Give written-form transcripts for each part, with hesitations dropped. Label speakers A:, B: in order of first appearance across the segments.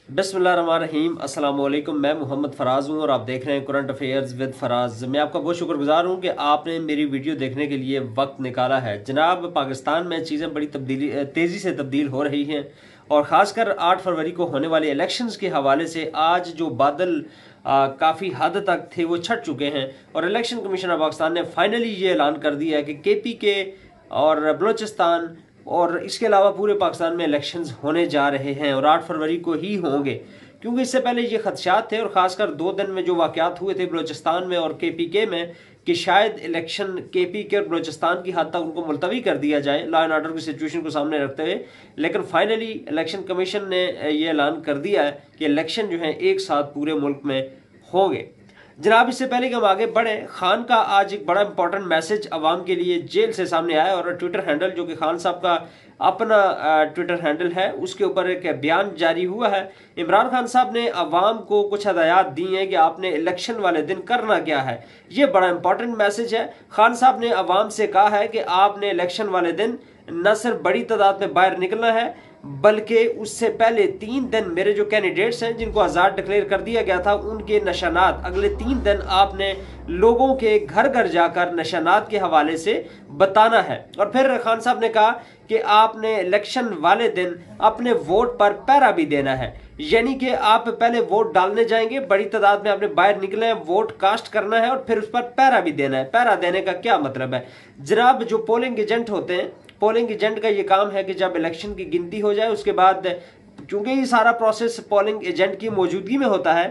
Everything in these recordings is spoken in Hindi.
A: बिस्मिल्लाहिर्रहमानिर्रहीम। अस्सलाम वालेकुम। मैं मोहम्मद फराज हूँ और आप देख रहे हैं करंट अफेयर्स विद फराज। मैं आपका बहुत शुक्रगुजार हूँ कि आपने मेरी वीडियो देखने के लिए वक्त निकाला है। जनाब, पाकिस्तान में चीज़ें बड़ी तेज़ी से तब्दील हो रही हैं और ख़ासकर 8 फरवरी को होने वाले इलेक्शंस के हवाले से आज जो बादल काफ़ी हद तक थे वो छट चुके हैं और इलेक्शन कमीशन ऑफ पाकिस्तान ने फाइनली ये ऐलान कर दिया है कि KPK और बलूचिस्तान और इसके अलावा पूरे पाकिस्तान में इलेक्शंस होने जा रहे हैं और 8 फरवरी को ही होंगे। क्योंकि इससे पहले ये खदशात थे और ख़ासकर 2 दिन में जो वाक़यात हुए थे बलूचिस्तान में और KPK में कि शायद इलेक्शन KPK और बलूचिस्तान की हद तक उनको मुलतवी कर दिया जाए लॉ एंड ऑर्डर की सिचुएशन को सामने रखते हुए, लेकिन फाइनली इलेक्शन कमीशन ने ये ऐलान कर दिया है कि इलेक्शन जो है एक साथ पूरे मुल्क में होंगे। जनाब, इससे पहले कि हम आगे बढ़े, खान का आज एक बड़ा इंपॉर्टेंट मैसेज अवाम के लिए जेल से सामने आया और ट्विटर हैंडल जो कि खान साहब का अपना ट्विटर हैंडल है उसके ऊपर एक बयान जारी हुआ है। इमरान खान साहब ने अवाम को कुछ हदायत दी हैं कि आपने इलेक्शन वाले दिन करना क्या है। ये बड़ा इंपॉर्टेंट मैसेज है। खान साहब ने अवाम से कहा है कि आपने इलेक्शन वाले दिन न सिर्फ बड़ी तादाद में बाहर निकलना है बल्कि उससे पहले 3 दिन मेरे जो कैंडिडेट्स हैं जिनको आज़ाद डिक्लेयर कर दिया गया था उनके निशानात अगले 3 दिन आपने लोगों के घर घर जाकर निशानात के हवाले से बताना है। और फिर खान साहब ने कहा कि आपने इलेक्शन वाले दिन अपने वोट पर पहरा भी देना है, यानी कि आप पहले वोट डालने जाएंगे, बड़ी तादाद में आपने बाहर निकले हैं, वोट कास्ट करना है और फिर उस पर पहरा भी देना है। पहरा देने का क्या मतलब है जनाब? जो पोलिंग एजेंट होते हैं, पोलिंग एजेंट का ये काम है कि जब इलेक्शन की गिनती हो जाए उसके बाद, क्योंकि ये सारा प्रोसेस पोलिंग एजेंट की मौजूदगी में होता है,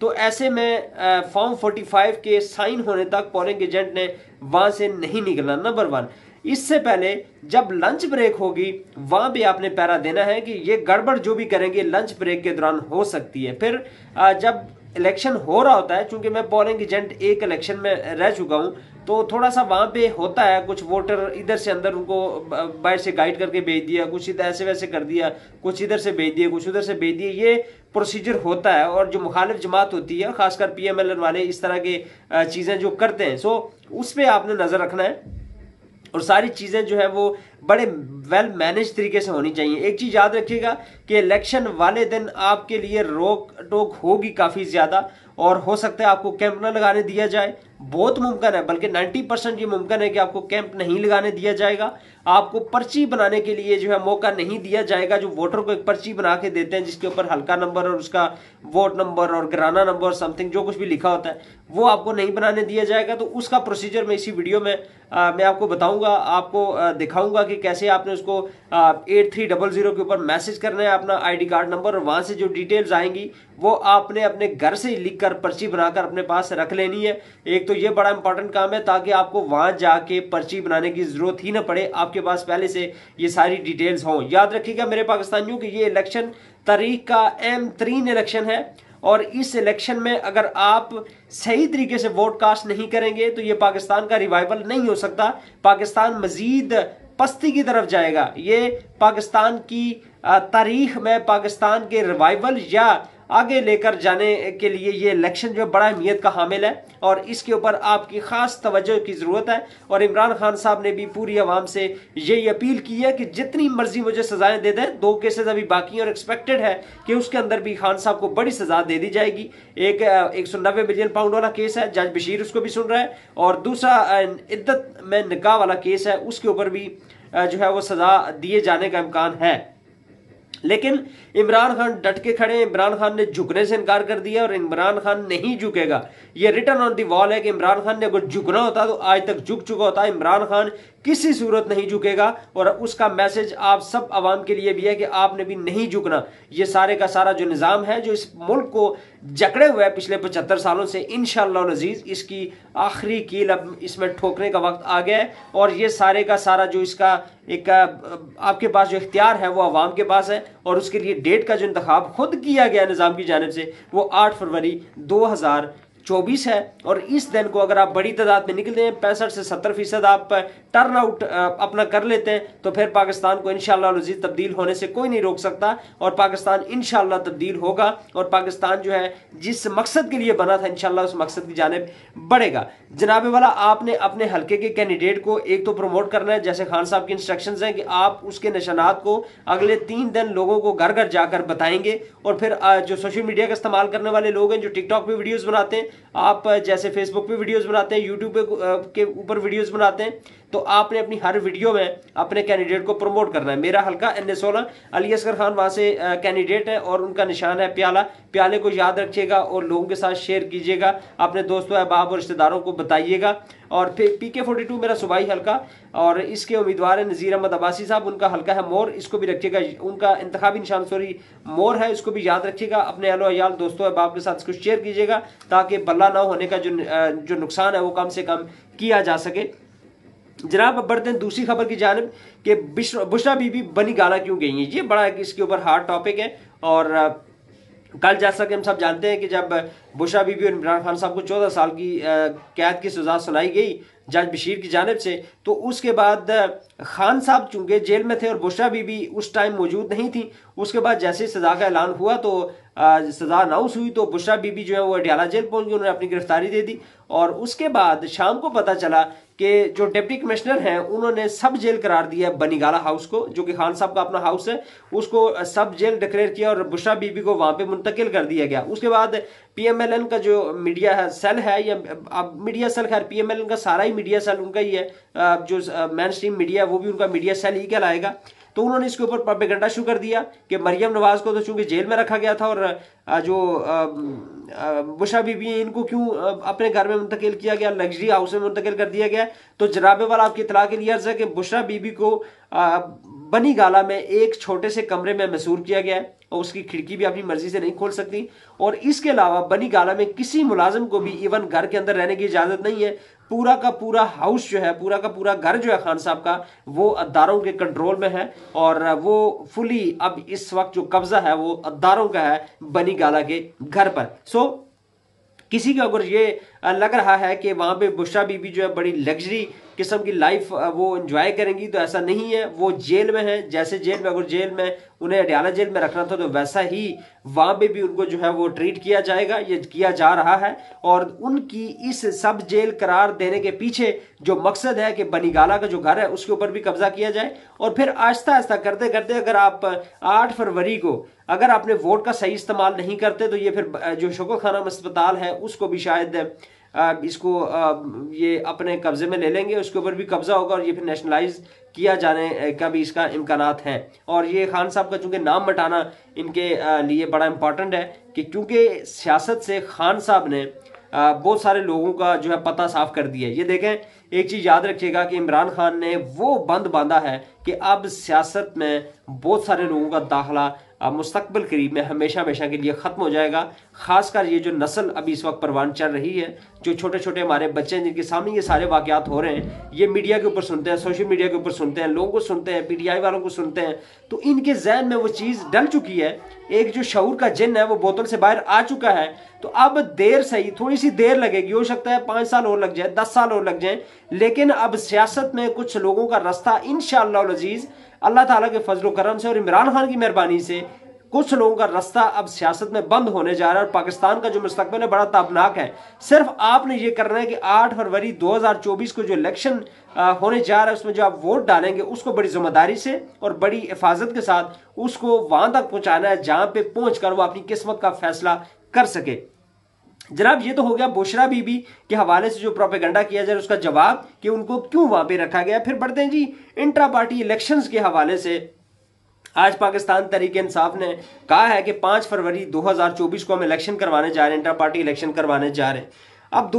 A: तो ऐसे में फॉर्म 45 के साइन होने तक पोलिंग एजेंट ने वहां से नहीं निकलना। नंबर 1, इससे पहले जब लंच ब्रेक होगी वहां भी आपने पहरा देना है कि ये गड़बड़ जो भी करेंगे लंच ब्रेक के दौरान हो सकती है। फिर जब इलेक्शन हो रहा होता है, चूंकि मैं पोलिंग एजेंट एक इलेक्शन में रह चुका हूं, तो थोड़ा सा वहां पे होता है, कुछ वोटर इधर से अंदर उनको बाहर से गाइड करके भेज दिया, कुछ इधर ऐसे वैसे कर दिया, कुछ इधर से भेज दिए, कुछ उधर से भेज दिए, ये प्रोसीजर होता है। और जो मुखालिफ जमात होती है, खासकर PMLN वाले इस तरह के चीजें जो करते हैं, सो उस पर आपने नजर रखना है और सारी चीजें जो है वो बड़े वेल मैनेज तरीके से होनी चाहिए। एक चीज याद रखिएगा कि इलेक्शन वाले दिन आपके लिए रोक टोक होगी काफी ज्यादा और हो सकता है आपको कैंप न लगाने दिया जाए, बहुत मुमकिन है, बल्कि 90% ये मुमकिन है कि आपको कैंप नहीं लगाने दिया जाएगा। आपको पर्ची बनाने के लिए जो है मौका नहीं दिया जाएगा। जो वोटर को एक पर्ची बना के देते हैं जिसके ऊपर हल्का नंबर और उसका वोट नंबर और घराना नंबर समथिंग जो कुछ भी लिखा होता है वो आपको नहीं बनाने दिया जाएगा। तो उसका प्रोसीजर मैं इसी वीडियो में मैं आपको बताऊंगा, आपको दिखाऊंगा कि कैसे आपने उसको 8300 के ऊपर मैसेज करना है अपना ID कार्ड नंबर, और वहां से जो डिटेल्स आएंगी वो आपने अपने घर से लिखकर पर्ची बनाकर अपने पास रख लेनी है। एक तो ये बड़ा इंपॉर्टेंट काम है ताकि आपको वहां जाके पर्ची बनाने की जरूरत ही ना पड़े, आपके पास पहले से ये सारी डिटेल्स हों। याद रखिएगा मेरे पाकिस्तानियों कि ये इलेक्शन तारीख का अहम तरीन इलेक्शन है और इस इलेक्शन में अगर आप सही तरीके से वोट कास्ट नहीं करेंगे तो ये पाकिस्तान का रिवाइवल नहीं हो सकता। पाकिस्तान मजीद पस्ती की तरफ जाएगा। ये पाकिस्तान की तारीख में पाकिस्तान के रिवाइवल या आगे लेकर जाने के लिए ये इलेक्शन जो बड़ा अहमियत का हामिल है और इसके ऊपर आपकी खास तवज्जो की जरूरत है। और इमरान खान साहब ने भी पूरी आवाम से यही अपील की है कि जितनी मर्जी मुझे सजाएं दे दें, 2 केसेस अभी बाकी हैं और एक्सपेक्टेड है कि उसके अंदर भी खान साहब को बड़ी सजा दे दी जाएगी। एक 190 मिलियन पाउंड वाला केस है, जज बशीर उसको भी सुन रहा है, और दूसरा इद्दत में निकाह वाला केस है, उसके ऊपर भी जो है वो सजा दिए जाने का इम्कान है। लेकिन इमरान खान डट के खड़े, इमरान खान ने झुकने से इनकार कर दिया और इमरान खान नहीं झुकेगा। ये रिटर्न ऑन दी वॉल है कि इमरान खान ने अगर झुकना होता तो आज तक झुक चुका होता। इमरान खान किसी सूरत नहीं झुकेगा और उसका मैसेज आप सब आवाम के लिए भी है कि आपने भी नहीं झुकना। ये सारे का सारा जो निज़ाम है जो इस मुल्क को जकड़े हुए है पिछले 75 सालों से, इंशाअल्लाह नजीज इसकी आखिरी कील अब इसमें ठोकने का वक्त आ गया है। और ये सारे का सारा जो इसका एक आपके पास जो इख्तियार है वो आवाम के पास है और उसके लिए डेट का जो इंतखाब खुद किया गया निज़ाम की जानिब से वो 8 फरवरी 2024 24 है और इस दिन को अगर आप बड़ी तादाद में निकलते हैं 65 से 70% आप टर्न आउट अपना कर लेते हैं तो फिर पाकिस्तान को इंशाअल्लाह अज़ीज़ तब्दील होने से कोई नहीं रोक सकता और पाकिस्तान इंशाअल्लाह तब्दील होगा और पाकिस्तान जो है जिस मकसद के लिए बना था इंशाअल्लाह उस मकसद की जानिब बढ़ेगा। जनाब वाला आपने अपने हल्के के कैंडिडेट को एक तो प्रमोट करना है, जैसे खान साहब की इंस्ट्रक्शंस हैं कि आप उसके निशानात को अगले 3 दिन लोगों को घर घर जाकर बताएंगे और फिर जो सोशल मीडिया का इस्तेमाल करने वाले लोग हैं, जो टिकटॉक पे वीडियोस बनाते हैं, आप जैसे फेसबुक पे वीडियोस बनाते हैं, यूट्यूब के ऊपर वीडियोस बनाते हैं, तो आपने अपनी हर वीडियो में अपने कैंडिडेट को प्रमोट करना है। मेरा हल्का NA-16 अली असगर खान वहां से कैंडिडेट है और उनका निशान है प्याला। प्याले को याद रखिएगा और लोगों के साथ शेयर कीजिएगा, अपने दोस्तों अहबाब और रिश्तेदारों को बताइएगा। और फिर PK-42 मेरा सूबाई हल्का और इसके उम्मीदवार है नज़ीर अहमद अब्बासी साहब, उनका हल्का है मोर, इसको भी रखिएगा, उनका इंतखाबी निशान मोर है, इसको भी याद रखिएगा। अपने अहलो अयाल दोस्तों अहबाब के साथ इसको शेयर कीजिएगा ताकि बल्ला ना होने का जो नुकसान है वो कम से कम किया जा सके। जनाब अब बढ़ते हैं दूसरी खबर की जानिब कि बुशरा बीबी बनी गाला क्यों गई हैं। ये बड़ा इसके ऊपर हार्ड टॉपिक है और कल जैसा कि हम सब जानते हैं कि जब बुशरा बीबी और इमरान खान साहब को 14 साल की कैद की सजा सुनाई गई जज बशीर की जानिब से, तो उसके बाद खान साहब चूंकि जेल में थे और बुशरा बीबी उस टाइम मौजूद नहीं थी, उसके बाद जैसे सजा का ऐलान हुआ तो सजा अनाउंस हुई तो बुशरा बीबी जो है वो अडयाला जेल पहुंच गई, उन्होंने अपनी गिरफ्तारी दे दी। और उसके बाद शाम को पता चला कि जो डिप्टी कमिश्नर हैं उन्होंने सब जेल करार दिया बनीगाला हाउस को, जो कि खान साहब का अपना हाउस है, उसको सब जेल डिक्लेयर किया और बुशरा बीबी को वहां पे मुंतकिल कर दिया गया। उसके बाद PMLN का जो मीडिया है सेल है, या अब मीडिया सेल, खैर PMLN का सारा ही मीडिया सेल उनका ही है, जो मेन स्ट्रीम मीडिया वो भी उनका मीडिया सेल ही कहलाएगा। तो उन्होंने इसके ऊपर प्रोपेगेंडा शुरू कर दिया कि मरियम नवाज को तो चूंकि जेल में रखा गया था और जो बुशरा बीबी इनको क्यों अपने घर में मुंतकिल किया गया, लग्जरी हाउस में मुंतकिल कर दिया गया। तो जनाबे वाला आपकी इतला के लिए अर्ज है कि बुशरा बीबी को बनी गाला में एक छोटे से कमरे में मसूर किया गया है और उसकी खिड़की भी अपनी मर्जी से नहीं खोल सकती। और इसके अलावा बनी गाला में किसी मुलाजिम को भी इवन घर के अंदर रहने की इजाजत नहीं है। पूरा का पूरा हाउस जो है, पूरा का पूरा घर जो है खान साहब का, वो अदारों के कंट्रोल में है और वो फुली अब इस वक्त जो कब्जा है वो अदारों का है बनी गाला के घर पर। सो किसी को अगर ये लग रहा है कि वहां पे बुशरा बीबी जो है बड़ी लग्जरी किस्म की लाइफ वो एंजॉय करेंगी, तो ऐसा नहीं है। वो जेल में है, जैसे जेल में, अगर जेल में उन्हें अडयाला जेल में रखना था तो वैसा ही वहां पे भी उनको जो है वो ट्रीट किया जाएगा, ये किया जा रहा है। और उनकी इस सब जेल करार देने के पीछे जो मकसद है कि बनीगाला का जो घर है उसके ऊपर भी कब्जा किया जाए और फिर आहिस्ता आहिस्ता करते करते अगर आप 8 फरवरी को अगर आपने वोट का सही इस्तेमाल नहीं करते तो ये फिर जो शोको खाना अस्पताल है उसको भी शायद इसको ये अपने कब्जे में ले लेंगे, उसके ऊपर भी कब्जा होगा और ये फिर नेशनलाइज किया जाने का भी इसका इम्कानात है। और ये खान साहब का चूंकि नाम मिटाना इनके लिए बड़ा इंपॉर्टेंट है कि क्योंकि सियासत से खान साहब ने बहुत सारे लोगों का जो है पता साफ कर दिया है। ये देखें, एक चीज याद रखिएगा कि इमरान खान ने वो बंद बांधा है कि अब सियासत में बहुत सारे लोगों का दाखिला मुस्तकबिल करीब में हमेशा हमेशा के लिए खत्म हो जाएगा। खासकर ये जो नस्ल अभी इस वक्त परवान चल रही है, जो छोटे छोटे हमारे बच्चे हैं जिनके सामने ये सारे वाकयात हो रहे हैं, ये मीडिया के ऊपर सुनते हैं, सोशल मीडिया के ऊपर सुनते हैं, लोगों को सुनते हैं, PTI वालों को सुनते हैं, तो इनके जहन में वो चीज़ डल चुकी है। एक जो शऊर का जिन है वो बोतल से बाहर आ चुका है। तो अब देर सही, थोड़ी सी देर लगेगी, हो सकता है 5 साल और लग जाए, 10 साल और लग जाए, लेकिन अब सियासत में कुछ लोगों का रास्ता इंशाअल्लाह अज़ीज़ अल्लाह ताला के फजल करम से और इमरान खान की मेहरबानी से कुछ लोगों का रास्ता अब सियासत में बंद होने जा रहा है और पाकिस्तान का जो मुस्तकबिल है बड़ा ताबनाक है। सिर्फ आपने ये करना है कि 8 फरवरी 2024 को जो इलेक्शन होने जा रहा है उसमें जो आप वोट डालेंगे उसको बड़ी जिम्मेदारी से और बड़ी हिफाजत के साथ उसको वहां तक पहुंचाना है जहां पे पहुंचकर वो अपनी किस्मत का फैसला कर सके। जनाब ये तो हो गया बुशरा बीबी के हवाले से जो प्रोपेगेंडा किया जाए उसका जवाब कि उनको क्यों वहां पे रखा गया। फिर बढ़ते हैं जी इंट्रा पार्टी इलेक्शंस के हवाले से। आज पाकिस्तान तहरीक इंसाफ ने कहा है कि 5 फरवरी 2024 को हम इलेक्शन करवाने जा रहे हैं, इंट्रा पार्टी इलेक्शन करवाने जा रहे हैं। अब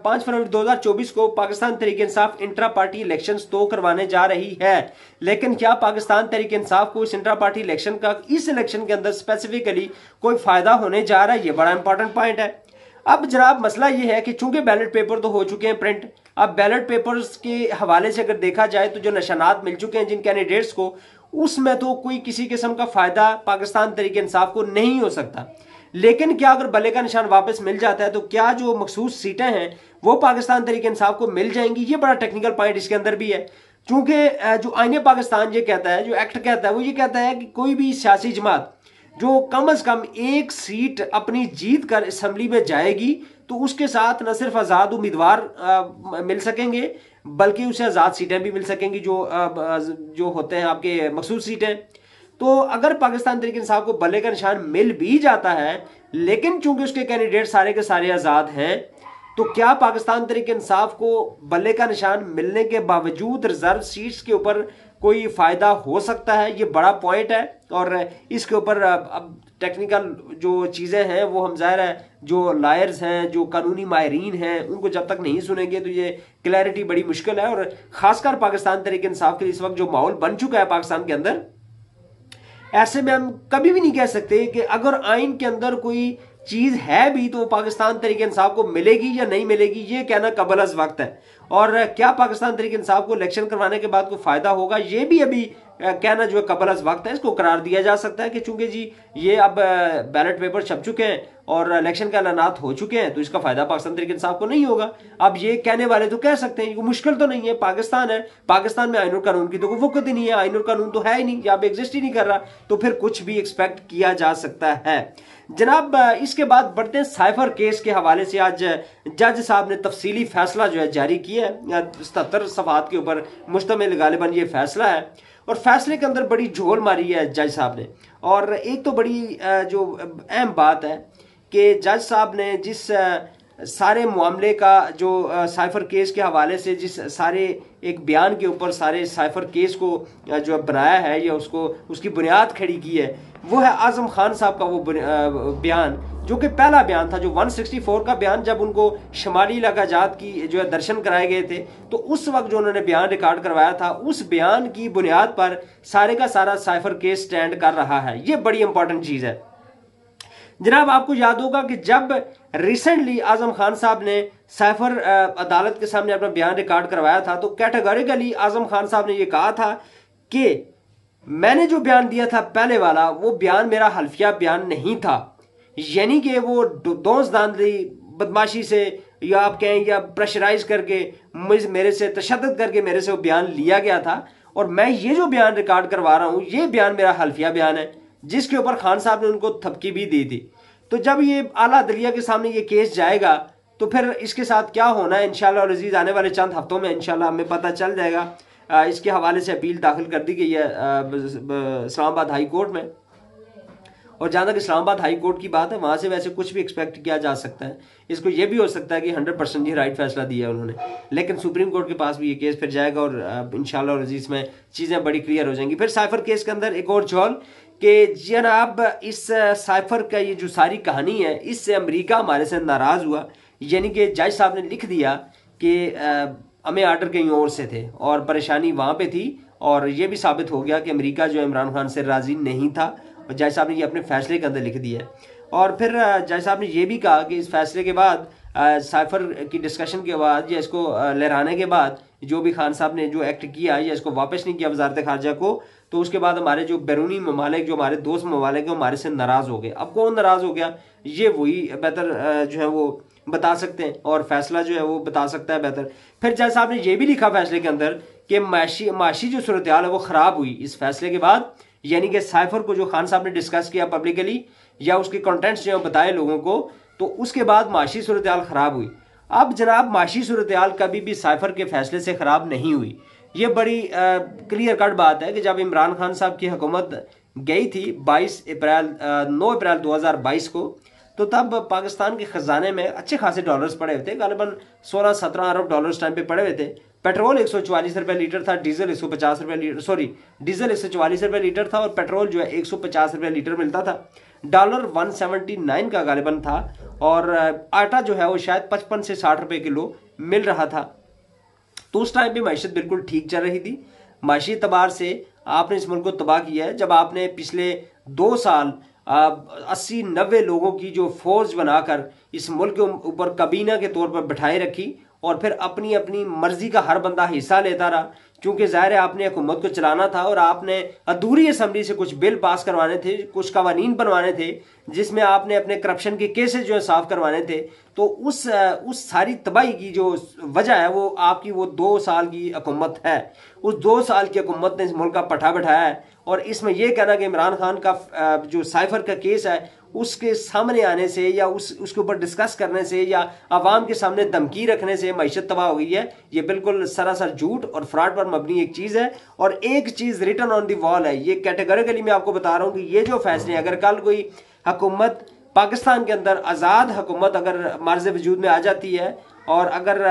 A: 5 फरवरी 2024 को Pakistan Tehreek Insaf intra party elections तो करवाने जा रही है, लेकिन क्या पाकिस्तान तहरीक इंसाफ को इस इंट्रा पार्टी इलेक्शन का इस इलेक्शन के अंदर स्पेसिफिकली कोई फायदा होने जा रहा है? ये बड़ा इंपॉर्टेंट पॉइंट है। अब जनाब मसला ये है कि चूंकि बैलेट पेपर तो हो चुके हैं प्रिंट, अब बैलेट पेपर्स के हवाले से अगर देखा जाए तो जो निशानात मिल चुके हैं जिन कैंडिडेट्स को, उसमें तो कोई किसी किस्म का फायदा पाकिस्तान तहरीक इंसाफ को नहीं हो सकता। लेकिन क्या अगर बल्ले का निशान वापस मिल जाता है तो क्या जो मखसूस सीटें हैं वो पाकिस्तान तहरीक इंसाफ को मिल जाएंगी? ये बड़ा टेक्निकल पॉइंट इसके अंदर भी है, क्योंकि जो आईने पाकिस्तान ये कहता है, जो एक्ट कहता है, वो ये कहता है कि कोई भी सियासी जमात जो कम से कम एक सीट अपनी जीत कर असम्बली में जाएगी तो उसके साथ न सिर्फ आज़ाद उम्मीदवार मिल सकेंगे बल्कि उसे आज़ाद सीटें भी मिल सकेंगी जो होते हैं आपके मखसूस सीटें। तो अगर पाकिस्तान तहरीक इंसाफ को बल्ले का निशान मिल भी जाता है लेकिन चूंकि उसके कैंडिडेट सारे के सारे आज़ाद हैं, तो क्या पाकिस्तान तहरीक इंसाफ को बल्ले का निशान मिलने के बावजूद रिजर्व सीट्स के ऊपर कोई फ़ायदा हो सकता है? ये बड़ा पॉइंट है और इसके ऊपर अब टेक्निकल जो चीज़ें हैं वो हम ज़ाहिर है जो लायर्स हैं, जो कानूनी माहिरीन हैं, उनको जब तक नहीं सुनेंगे तो ये क्लैरिटी बड़ी मुश्किल है। और ख़ासकर पाकिस्तान तहरीक इंसाफ के लिए इस वक्त जो माहौल बन चुका है पाकिस्तान के अंदर, ऐसे में हम कभी भी नहीं कह सकते कि अगर आइन के अंदर कोई चीज है भी तो पाकिस्तान तहरीक इंसाफ को मिलेगी या नहीं मिलेगी, ये कहना कबल अज़ वक्त है। और क्या पाकिस्तान तहरीक इंसाफ को इलेक्शन करवाने के बाद कोई फायदा होगा, ये भी अभी कहना जो है कबल अज़ वक्त है। इसको करार दिया जा सकता है कि चूंकि जी ये अब बैलेट पेपर छप चुके हैं और इलेक्शन के ऐलानात हो चुके हैं तो इसका फायदा पाकिस्तान तहरीक इंसाफ को नहीं होगा। अब ये कहने वाले तो कह सकते हैं, मुश्किल तो नहीं है, पाकिस्तान है, पाकिस्तान में आईन और कानून की तो कोई वक़्त ही नहीं है, आईन और कानून तो है ही नहीं, या एग्जिस्ट ही नहीं कर रहा, तो फिर कुछ भी एक्सपेक्ट किया जा सकता है। जनाब इसके बाद बढ़ते हैं साइफर केस के हवाले से। आज जज साहब ने तफसीली फैसला जो है जारी किया है, 77 सफ़हात के ऊपर मुश्तमिल गालिबन ये फैसला है और फैसले के अंदर बड़ी झोल मारी है जज साहब ने। और एक तो बड़ी जो अहम बात है कि जज साहब ने जिस सारे मामले का जो साइफर केस के हवाले से जिस सारे एक बयान के ऊपर सारे साइफर केस को जो बनाया है या उसको उसकी बुनियाद खड़ी की है, वो है आजम खान साहब का वो बयान, जो कि पहला बयान था, जो 164 का बयान जब उनको शुमाली इलाका जात की जो है दर्शन कराए गए थे तो उस वक्त जो उन्होंने बयान रिकॉर्ड करवाया था, उस बयान की बुनियाद पर सारे का सारा साइफर केस स्टैंड कर रहा है। ये बड़ी इंपॉर्टेंट चीज़ है। जनाब आपको याद होगा कि जब रिसेंटली आजम खान साहब ने साइफर अदालत के सामने अपना बयान रिकॉर्ड करवाया था तो कैटेगोरिकली आजम खान साहब ने यह कहा था कि मैंने जो बयान दिया था पहले वाला वो बयान मेरा हल्फिया बयान नहीं था, यानी कि वो दोस्तानदी बदमाशी से या आप कहें या प्रेशराइज करके मेरे से तशद्दुद करके मेरे से वो बयान लिया गया था और मैं ये जो बयान रिकॉर्ड करवा रहा हूँ ये बयान मेरा हल्फिया बयान है, जिसके ऊपर खान साहब ने उनको थपकी भी दी थी। तो जब ये आला अदलिया के सामने ये केस जाएगा तो फिर इसके साथ क्या होना है इंशाल्लाह अज़ीज़ आने वाले चंद हफ्तों में इंशाल्लाह हमें पता चल जाएगा। इसके हवाले से अपील दाखिल कर दी गई है इस्लामाबाद हाई कोर्ट में, और जहाँ तक इस्लामाबाद हाई कोर्ट की बात है वहाँ से वैसे कुछ भी एक्सपेक्ट किया जा सकता है। इसको ये भी हो सकता है कि 100% ये राइट फैसला दिया है उन्होंने, लेकिन सुप्रीम कोर्ट के पास भी ये केस फिर जाएगा और इंशाल्लाह अज़ीज़ में चीज़ें बड़ी क्लियर हो जाएंगी। फिर साइफर केस के अंदर एक और झोल कि जनाब इस साइफर का ये जो सारी कहानी है इससे अमेरिका हमारे से नाराज़ हुआ, यानी कि जज साहब ने लिख दिया कि हमें आर्डर कहीं और से थे और परेशानी वहाँ पे थी, और ये भी साबित हो गया कि अमेरिका जो इमरान खान से राज़ी नहीं था और जज साहब ने ये अपने फैसले के अंदर लिख दिया है। और फिर जज साहब ने ये भी कहा कि इस फैसले के बाद साइफर की डिस्कशन के बाद या इसको लहराने के बाद जो भी खान साहब ने जो एक्ट किया या इसको वापस नहीं किया वजारत खारजा को, तो उसके बाद हमारे जो बैरूनी ममालिक जो हमारे दोस्त ममालिक हैं हमारे से नाराज़ हो गए। अब कौन नाराज़ हो गया ये वही बेहतर जो है वो बता सकते हैं और फैसला जो है वो बता सकता है बेहतर। फिर जज साहब ने ये भी लिखा फैसले के अंदर कि माशी जो सूरत हाल है वो ख़राब हुई इस फैसले के बाद, यानी कि साइफर को जो खान साहब ने डिस्कस किया पब्लिकली या उसके कंटेंट्स जो बताए लोगों को, तो उसके बाद माशी सूरत हाल ख़राब हुई। अब जनाब माशी सूरत हाल कभी भी साइफर के फैसले से ख़राब नहीं हुई। ये बड़ी क्लियर कट बात है कि जब इमरान खान साहब की हुकूमत गई थी 9 अप्रैल 2022 को, तो तब पाकिस्तान के ख़जाने में अच्छे खासे डॉलर्स पड़े हुए थे, गालिबन 16-17 अरब डॉलर्स टाइम पे पड़े हुए थे। पेट्रोल 144 रुपये लीटर था, डीजल 150 रुपये लीटर, सॉरी डीजल 144 रुपये लीटर था और पेट्रोल जो है 150 रुपये लीटर मिलता था। डॉलर 179 का गालिबन था और आटा जो है वो शायद 55 से 60 रुपये किलो मिल रहा था। तो उस टाइम पे मैशत बिल्कुल ठीक चल रही थी। माशी एतबार से आपने इस मुल्क को तबाह किया है जब आपने पिछले 2 साल 80-90 लोगों की जो फौज बनाकर इस मुल्क के ऊपर कबीना के तौर पर बिठाए रखी और फिर अपनी अपनी मर्जी का हर बंदा हिस्सा लेता रहा, चूंकि ज़ाहिर है आपने हुकूमत को चलाना था और आपने अधूरी असम्बली से कुछ बिल पास करवाने थे, कुछ कवानीन बनवाने थे जिसमें आपने अपने करप्शन के केसेस जो है साफ करवाने थे। तो उस सारी तबाही की जो वजह है वो आपकी वो 2 साल की हुकूमत है। उस 2 साल की हुकूमत ने इस मुल्क का पठा बैठाया है। और इसमें यह कहना कि इमरान खान का जो साइफर का केस है उसके सामने आने से या उसके ऊपर डिस्कस करने से या आवाम के सामने धमकी रखने से मईशत तबाह हो गई है, ये बिल्कुल सरासर झूठ और फ्रॉड पर मबनी एक चीज़ है। और एक चीज़ रिटन ऑन दी वॉल है, ये कैटेगरिकली मैं आपको बता रहा हूँ कि ये जो फैसले अगर कल कोई हुकूमत पाकिस्तान के अंदर आज़ाद हुकूमत अगर मर्ज़ वजूद में आ जाती है और अगर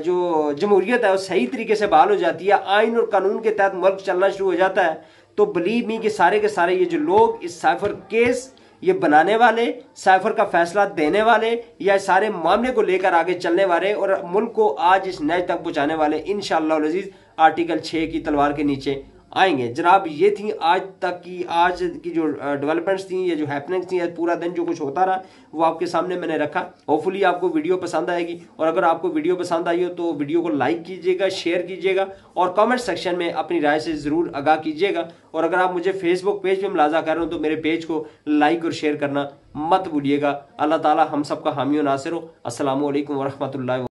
A: जो जमहूरियत है वो सही तरीके से बहाल हो जाती है, आइन और कानून के तहत मुल्क चलना शुरू हो जाता है, तो बिलीव मी कि सारे के सारे ये जो लोग इस साइफर केस ये बनाने वाले, साइफर का फैसला देने वाले या सारे मामले को लेकर आगे चलने वाले और मुल्क को आज इस नज तक पहुंचाने वाले इंशाअल्लाह अज़ीज़ आर्टिकल 6 की तलवार के नीचे आएंगे। जनाब ये थी आज की जो डेवलपमेंट्स थी, ये जो हैपनिंग्स थी, पूरा दिन जो कुछ होता रहा वो आपके सामने मैंने रखा। होपफुली आपको वीडियो पसंद आएगी और अगर आपको वीडियो पसंद आई हो तो वीडियो को लाइक कीजिएगा, शेयर कीजिएगा और कमेंट सेक्शन में अपनी राय से ज़रूर आगाह कीजिएगा। और अगर आप मुझे फेसबुक पेज पे मुलाजा कर रहे हो तो मेरे पेज को लाइक और शेयर करना मत भूलिएगा। अल्लाह ताला हम सबका हामी और नासिर हो। अस्सलामु अलैकुम वरहमतुल्लाहि